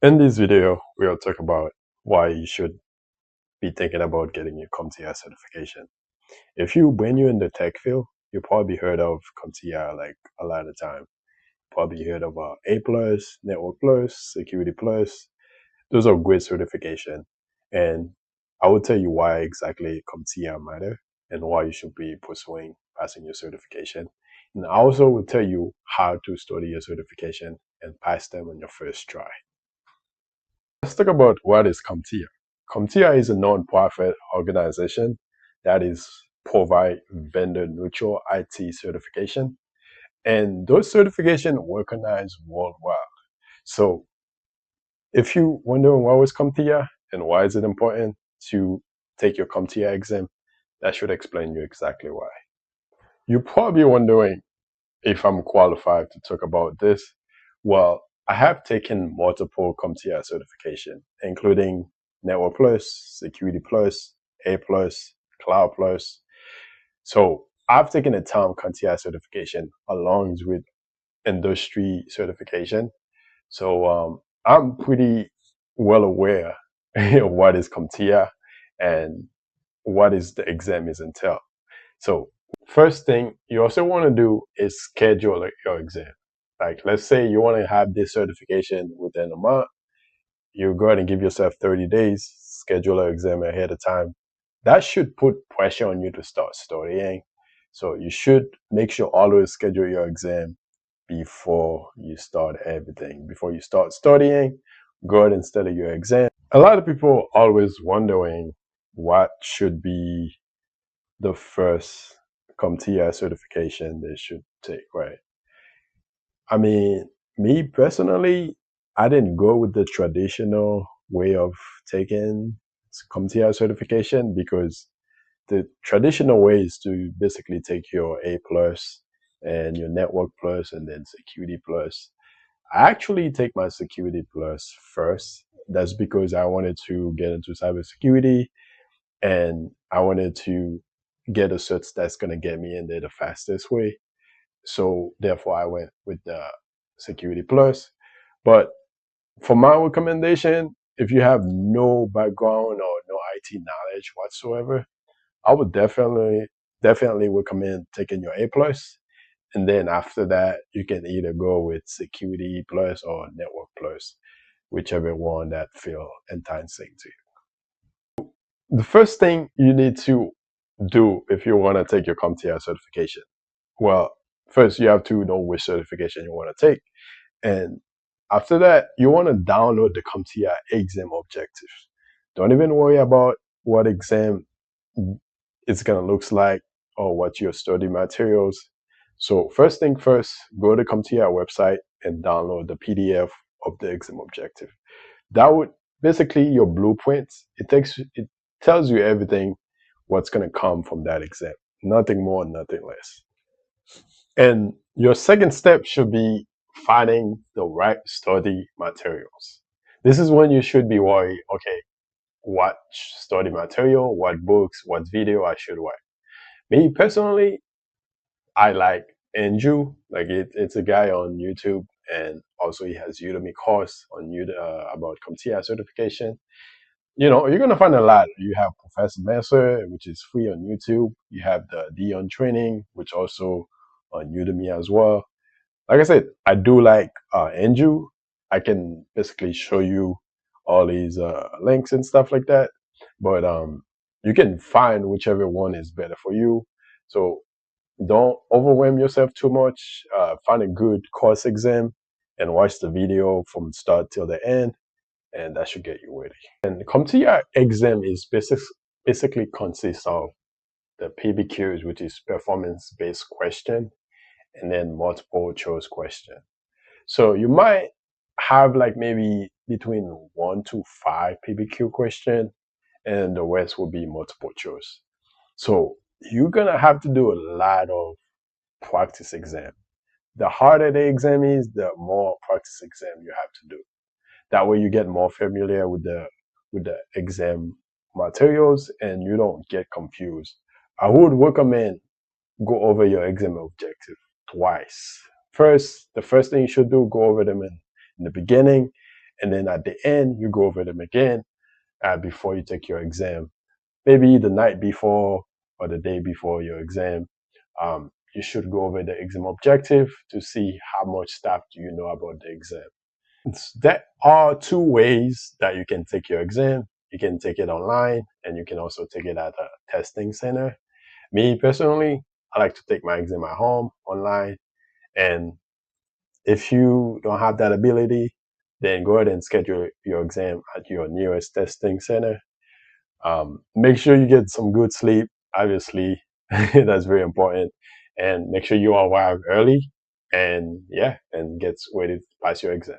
In this video, we'll talk about why you should be thinking about getting your CompTIA certification. When you're in the tech field, you probably heard of CompTIA like a lot of time. Probably heard of A plus, Network plus, Security plus. Those are great certification, and I will tell you why exactly CompTIA matter and why you should be pursuing passing your certification. And I also will tell you how to study your certification and pass them on your first try. Let's talk about what is CompTIA. CompTIA is a non-profit organization that is provide vendor-neutral IT certification, and those certifications recognized worldwide. So, if you wondering what was CompTIA and why is it important to take your CompTIA exam, that should explain you exactly why. You're probably wondering if I'm qualified to talk about this. Well, I have taken multiple CompTIA certification, including Network Plus, Security Plus, A Plus, Cloud Plus. So I've taken a TOM CompTIA certification along with industry certification. So I'm pretty well aware of what is CompTIA and what is the exam is entail. So first thing you also want to do is schedule your exam. Like let's say you want to have this certification within a month, you go ahead and give yourself 30 days, schedule an exam ahead of time. That should put pressure on you to start studying. So you should make sure always schedule your exam before you start everything. Before you start studying, go ahead and study your exam. A lot of people always wondering what should be the first CompTIA certification they should take, right? I mean, me personally, I didn't go with the traditional way of taking CompTIA certification because the traditional way is to basically take your A plus and your network plus and then security plus. I actually take my security plus first. That's because I wanted to get into cybersecurity and I wanted to get a certs that's going to get me in there the fastest way. So therefore, I went with the Security Plus. But for my recommendation, if you have no background or no IT knowledge whatsoever, I would definitely recommend taking your A plus. And then after that, you can either go with Security Plus or Network Plus, whichever one that feel enticing to you. The first thing you need to do if you want to take your CompTIA certification, well, first you have to know which certification you want to take. And after that, you want to download the CompTIA exam objectives. Don't even worry about what exam it's going to look like or what your study materials. So first thing first, go to CompTIA website and download the PDF of the exam objective. That would basically your blueprint. It tells you everything what's going to come from that exam. Nothing more, nothing less. And your second step should be finding the right study materials. This is when you should be worried, okay, what study material, what books, what video I should watch. Me personally, I like Andrew. It's a guy on YouTube, and also he has Udemy course on YouTube about CompTIA certification. You know, you're gonna find a lot. You have Professor Messer, which is free on YouTube. You have the Dion training, which also on Udemy as well. Like I said, I do like Andrew. I can basically show you all these links and stuff like that. But you can find whichever one is better for you. So don't overwhelm yourself too much. Find a good course exam and watch the video from start till the end, and that should get you ready. And the CompTIA exam is basically consists of the PBQs, which is performance-based question, and then multiple choice question. So you might have like maybe between 1 to 5 PBQ question, and the rest will be multiple choice. So you're gonna have to do a lot of practice exam. The harder the exam is, the more practice exam you have to do. That way you get more familiar with the exam materials and you don't get confused. I would recommend go over your exam objective twice. First, the first thing you should do, go over them in the beginning, And then at the end, you go over them again before you take your exam. Maybe the night before or the day before your exam. You should go over the exam objective to see how much stuff do you know about the exam. There are two ways that you can take your exam. You can take it online and you can also take it at a testing center. Me personally, I like to take my exam at home online. And if you don't have that ability, then go ahead and schedule your exam at your nearest testing center. Make sure you get some good sleep. Obviously, that's very important. And make sure you arrive early and yeah, and get ready to pass your exam.